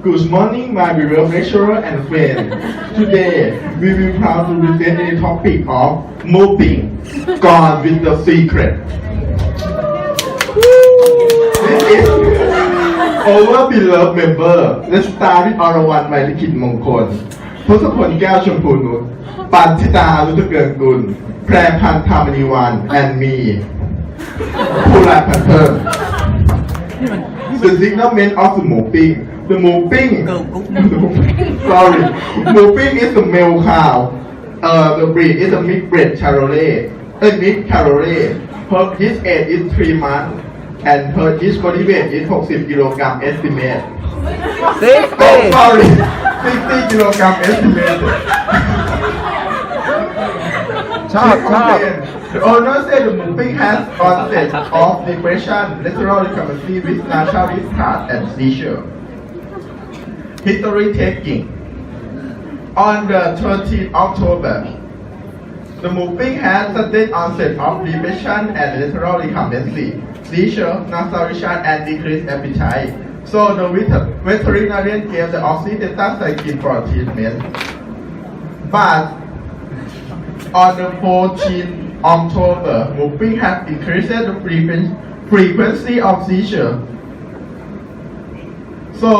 Good morning, my beloved lecturer and friend. Today, we will proud to present the topic of moving, gone with the secret. This is our beloved member. Let's start with our one by the Kid Mongkol. ทศพลแก้วชมพูนุชปันธิตารุตเกินกุลแพรพันธ์ธรรมณีวัน and me ผู้รักพันเพิ่ม The signalment of the moving. The moving. Sorry. Moving is the male cow. The breed is a mid-bred Charolais. Mid Charolais. His age is 3 months, and his body weight is 60 kilogram estimate. Oh, sorry. 60 kilogram estimate. Chop. The owner said the moving has onset of depression, lateral deformity with nasal discharge and seizure. History taking. On the 13th October, the moving has sudden onset of depression and lateral deformity, seizure, nasal discharge, and decreased appetite. So the veterinarian gave the oxytetracycline for treatment. But on the 14th October, moving has increased the frequency of seizure. So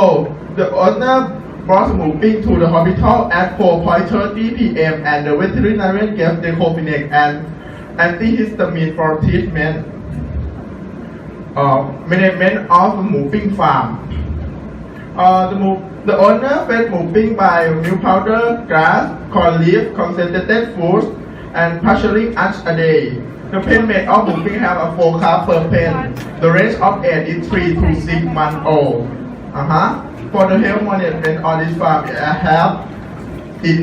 the owner brought moving to the hospital at 4:30 p.m. and the veterinarian gave the Diclofenac and antihistamine for treatment. Management of the moving farm. The owner fed moving by milk powder, grass, corn leaf, concentrated foods, and partially once a day. The payment of moving have a 4 cup per pen. The range of age is 3 to 6 months old. For the health management on this farm, it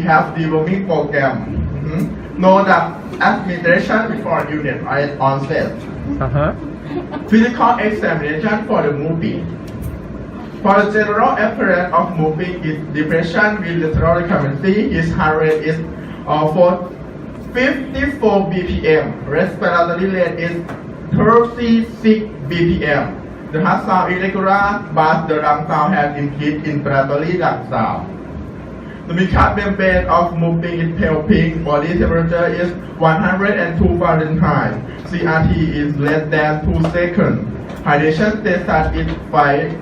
has deworming program. No administration before unit onset. Physical examination for the moving. For the general appearance of moving is depression with lateral deformity. His heart rate is 54 BPM. Respiratory rate is 36 BPM. The heart sound irregular, but the lung sound has increased inspiratory lung sound. The mucous membrane of moving is pale pink. Body temperature is 102 Fahrenheit. CRT is less than 2 seconds. Hydration status is 5%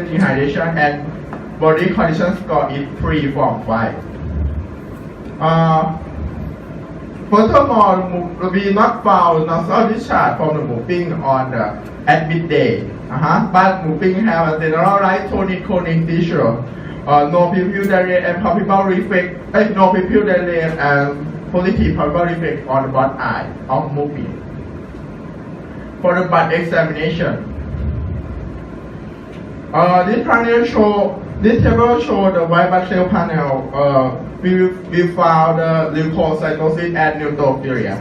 dehydration, and body condition score is 3 from 5. Furthermore, we not found nasal discharge from the moving on the admit day. But moving have a generalized tonic-clonic seizure. No pupil dilate and palpable reflex. No pupil dilate and positive palpable reflex on the blood eye of moving. For the blood examination, this table show the white blood cell panel. We found leukocytosis and neutrophilia.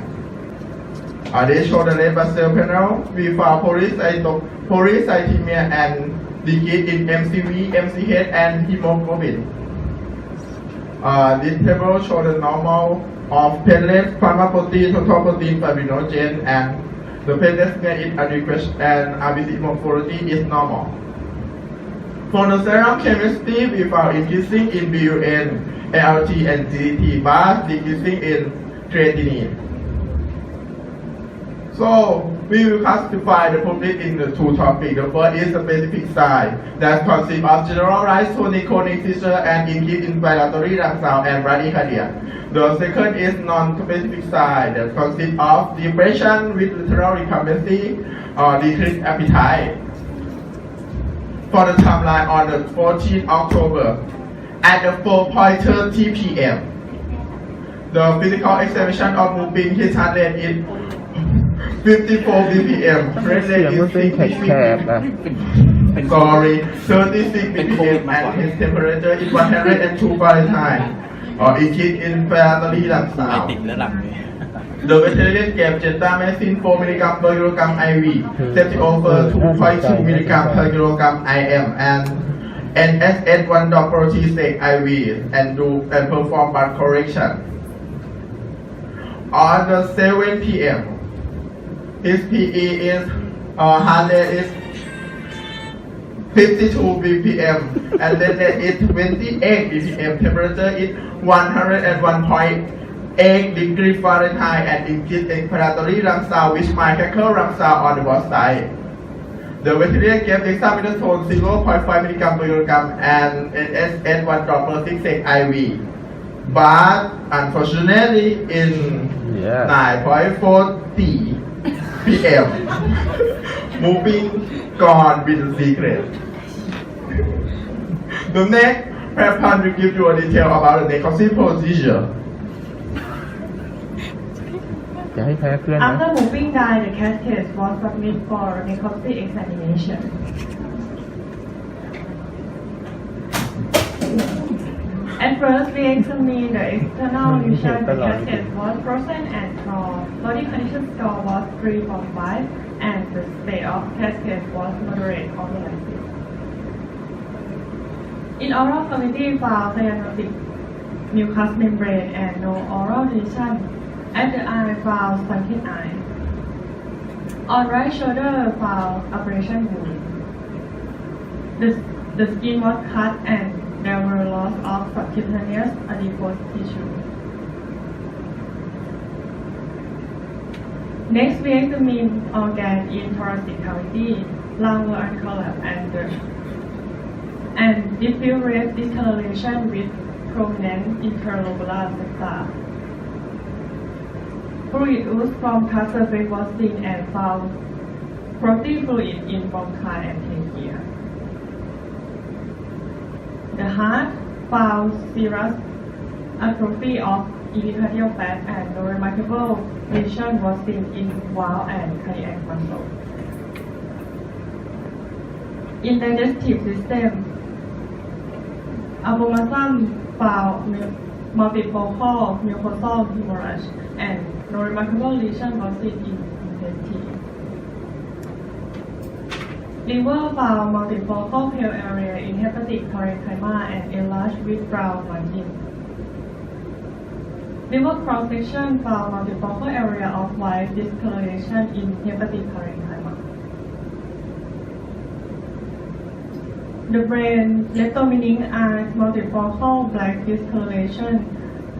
They show the red blood cell panel. We found polycythemia and decrease in MCV, MCH, and hemoglobin. This table show the normal of platelet, plasma protein, total protein, fibrinogen, and the platelet smear is adequate and RBC morphology is normal. For the serum chemistry, we found increasing in BUN, ALT, and GT, but decreasing in creatinine. So we will classify the public in the 2 topics. The first is the specific sign that consists of generalized tonic-clonic seizure and increased inspiratory lung sound and bradycardia. The second is non-specific sign that consists of depression with lateral deformity or decreased appetite. For the timeline on the 14th October at 4:30 p.m. The physical examination of moving his heart rate is 54 BPM. Rate rate is 36 BPM, and his temperature is 102 Fahrenheit. Increase in inspiratory lung sound. The veterinarian gave gentamicin 4 mg per kilogram IV, ceftiofur 2.2 mg per kilogram IM, and NSS 1 drop protease IV, and perform blood correction. On the 7 p.m., his PE is heart rate is 52 bpm, and then there is 28 bpm. Temperature is 101.8 degree Fahrenheit, and increase expiratory lung sound which might crackle lung sound on the both side. The veterinarian gave dexamethasone 0.5 mg per kilogram and NSS 1 drop per 6 IV. But unfortunately, in 9.40 p.m., moving gone with the secret. The next, Preppan will give you a detail about the necropsy procedure. After moving die, the casket was submitted for necropsy examination. At first, we examined the external lesion. The casket was frozen and torn. Body condition score was 3.5, and the state of casket was moderate or negative. In oral cavity, found cyanotic mucous membrane and no oral lesion. At the eye, found sunken eye. On right shoulder, found abrasion wound. The skin was cut and there were loss of subcutaneous adipose tissue. Next, we examine organ in thoracic cavity. Lung were uncollapsed and diffuse red discoloration with prominent interlobular septa. Fluid ooze from cut surface was seen and found protein fluid in bronchi and trachea. The heart found serous atrophy of epicardial fat and no remarkable lesion was seen in valve and cardiac muscle. In the digestive system, abomasum found multifocal mucosal hemorrhage and no remarkable lesion was seen in intestine. Liver found multifocal pale area in hepatic parenchyma and enlarged with brown margin. Liver cross-section found multifocal area of white discoloration in hepatic parenchyma. The brain determining as multifocal black discoloration,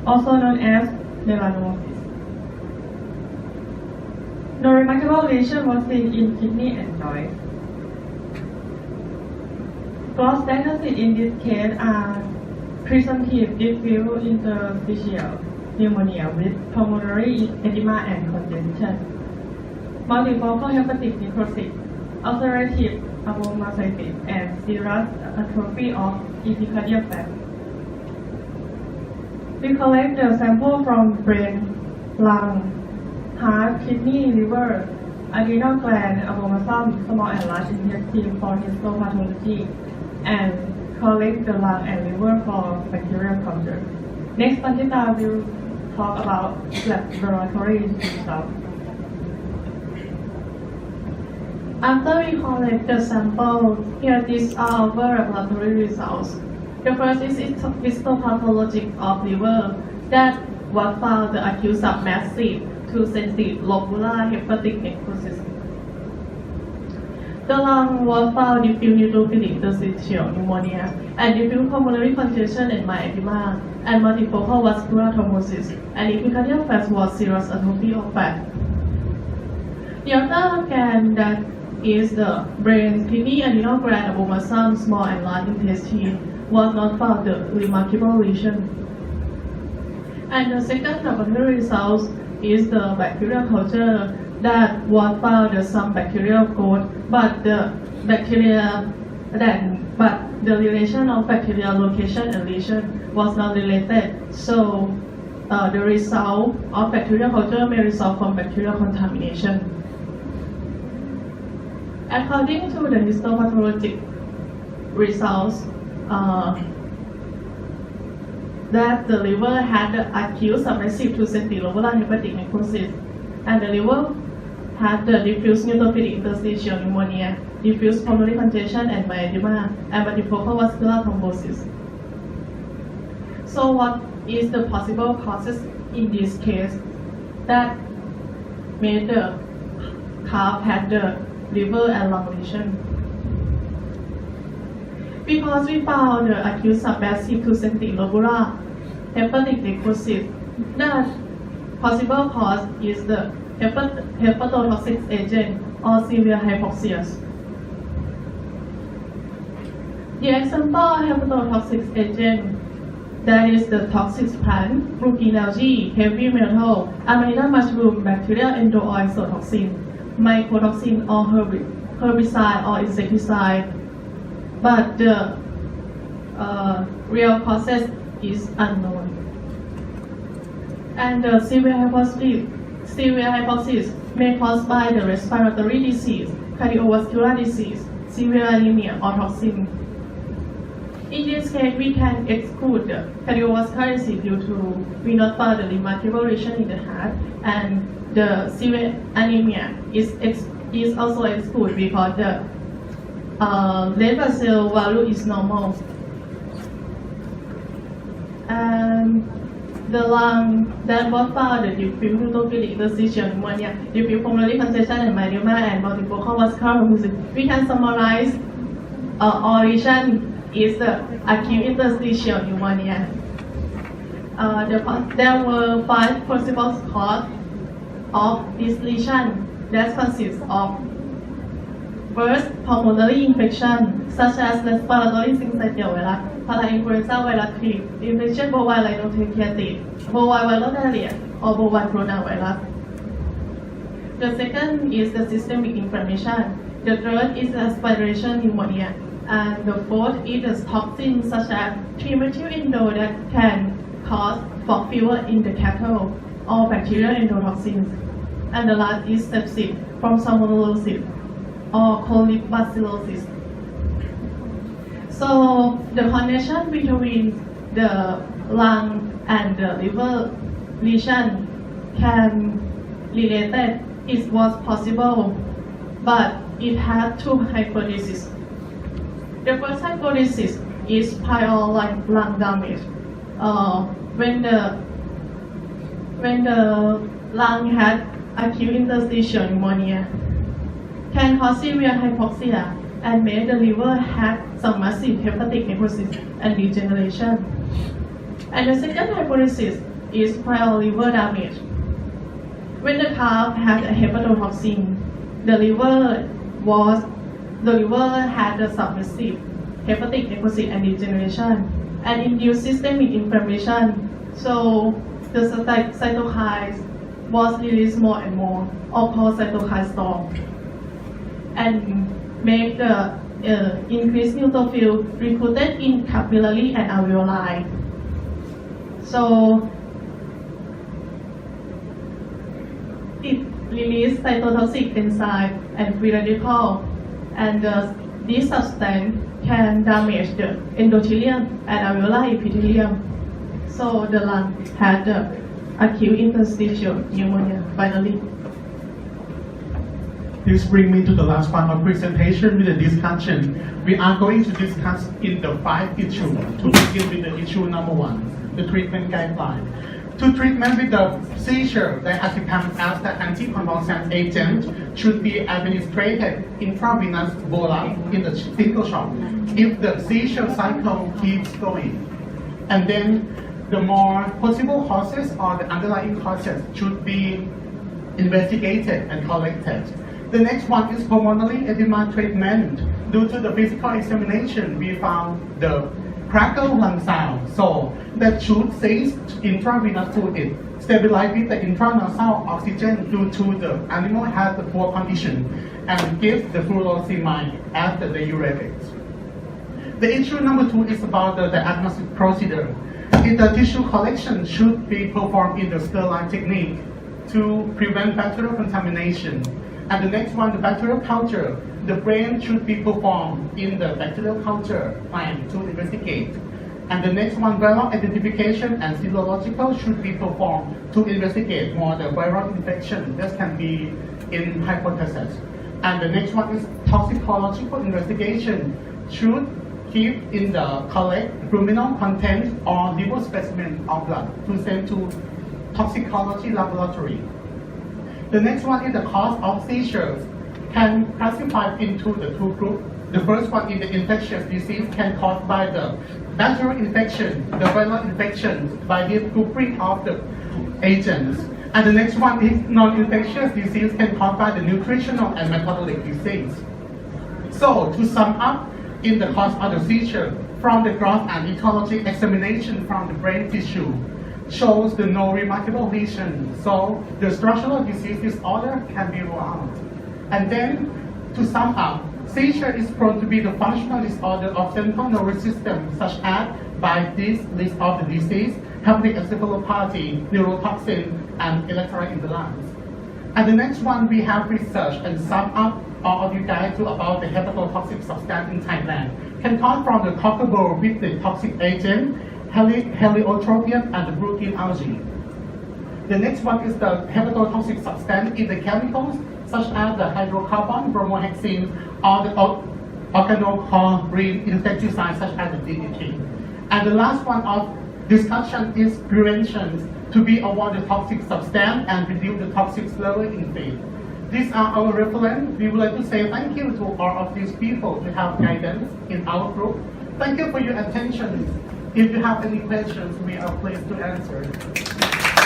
also known as melanosis. No remarkable lesion was seen in kidney and joint. Gross diagnosis in this case are presumptive diffuse interstitial pneumonia with pulmonary edema and congestion, multifocal hepatic necrosis, ulcerative abomascitis, and serous atrophy of epicardial fat. We collect the sample from brain, lung, heart, kidney, liver, adrenal gland, abomasum, small and large intestine for histopathology, and collect the lung and liver for bacterial culture. Next, Pandita will talk about laboratory results. After we collect the sample, here these are our laboratory results. The first is histopathology of liver that was found the acute submassive to sensitive lobular hepatic necrosis. The lung was found diffuse neutrophilic interstitial pneumonia and diffuse pulmonary congestion and mild edema and multifocal vascular thrombosis, and epicardial fat was serous atrophy of fat. The other organ that is the brain, kidney, adrenal gland, abomasum, small and large intestine was not found the remarkable lesion. And the second laboratory result is the bacterial culture that was found some bacterial growth, but the relation of bacterial location and lesion was not related. So the result of bacterial culture may result from bacterial contamination. According to the histopathologic results, that the liver had the acute submassive to sensitive lobular hepatic necrosis, and the liver had the diffuse neutrophilic interstitial pneumonia, diffuse pulmonary congestion and mild edema, and multifocal vascular thrombosis. So what is the possible causes in this case that made the calf had the liver and lung lesion? Because we found the acute submassive to lobular hepatic necrosis, the possible cause is the hepatotoxic agent or severe hypoxia. The example of hepatotoxic agent that is the toxic plant, rookie algae, heavy metal, amanita mushroom, bacterial endoisotoxin, mycotoxin or herbicide or insecticide. But the real causes is unknown. And the severe hypoxia may caused by the respiratory disease, cardiovascular disease, severe anemia or toxin. In this case, we can exclude the cardiovascular disease due to we not found the remarkable lesion in the heart, and the severe anemia is also excluded because the red blood cell value is normal. And the lung that was found the diffuse neutrophilic interstitial pneumonia, diffuse pulmonary congestion and myeloma and multiple vascular thrombosis. We can summarize origin is the acute interstitial pneumonia. There were 5 possible causes of this lesion that consists of first, pulmonary infection such as respiratory syncytial virus, parainfluenza virus 3, infection bovine rhinotracheatis, bovine viral diarrhea, or bovine coronavirus. The second is the systemic inflammation. The third is aspiration pneumonia. And the fourth is the toxins such as 3-methyl-indole that can cause fog fever in the cattle or bacterial endotoxins. And the last is sepsis from salmonellosis or colibacillosis. So the connection between the lung and the liver lesion can related. It was possible, but it had 2 hypotheses. The first hypothesis is prior lung damage. When the lung had acute interstitial pneumonia, can cause severe hypoxia and make the liver have some massive hepatic necrosis and degeneration. And the second hypothesis is prior liver damage. When the calf had a hepatotoxin, the liver had a submassive hepatic necrosis and degeneration and induced systemic inflammation. So the cytokines was released more and more, or called cytokine storm, and make the increased neutrophil recruited in capillary and alveoli. So it released cytotoxic enzyme and free radical, and this substance can damage the endothelium and alveolar epithelium. So the lung had the acute interstitial pneumonia finally. This brings me to the last part of presentation with the discussion. We are going to discuss in the 5 issues. To begin with the issue number 1, the treatment guideline. To treatment with the seizure, diazepam as the anticonvulsant agent should be administered intravenous bolus in the single shot if the seizure cycle keeps going. And then the more possible causes or the underlying causes should be investigated and collected. The next one is pulmonary edema treatment. Due to the physical examination, we found the crackle lung sound, so that should cease intravenous fluid, stabilize with the intranasal oxygen due to the animal has the poor condition, and give the furosemide as the diuretics. The issue number 2 is about the diagnostic procedure. If the tissue collection should be performed in the sterile technique to prevent bacterial contamination. And the next one, the bacterial culture. The brain should be performed in the bacterial culture plant to investigate. And the next one, viral identification and serological should be performed to investigate more the viral infection. This can be in hypothesis. And the next one is toxicological investigation should keep in the collect ruminal content or liver specimen of blood to send to toxicology laboratory. The next one is the cause of seizures, can classify into the 2 groups. The first one is the infectious disease can caused by the bacterial infection, the viral infection by the grouping of the agents. And the next one is non-infectious disease can caused by the nutritional and metabolic disease. So to sum up, in the cause of the seizure, from the gross and ecology examination from the brain tissue shows the no remarkable lesion. So the structural disease disorder can be ruled out. And then to sum up, seizure is prone to be the functional disorder of central nervous system, such as by this list of the disease, hepatic encephalopathy, neurotoxin, and electrolyte imbalance. And the next one, we have researched and sum up all of you guys to about the hepatotoxic substance in Thailand. Can come from the cockable with the toxic agent, heliotropium, and the protein algae. The next one is the hepatotoxic substance in the chemicals, such as the hydrocarbon, bromohexane, or the organochlorine insecticides, such as the DDT. And the last one of discussion is prevention to be avoid the toxic substance and reduce the toxic level in feed. These are our reference. We would like to say thank you to all of these people to have guidance in our group. Thank you for your attention. If you have any questions, we are pleased to answer.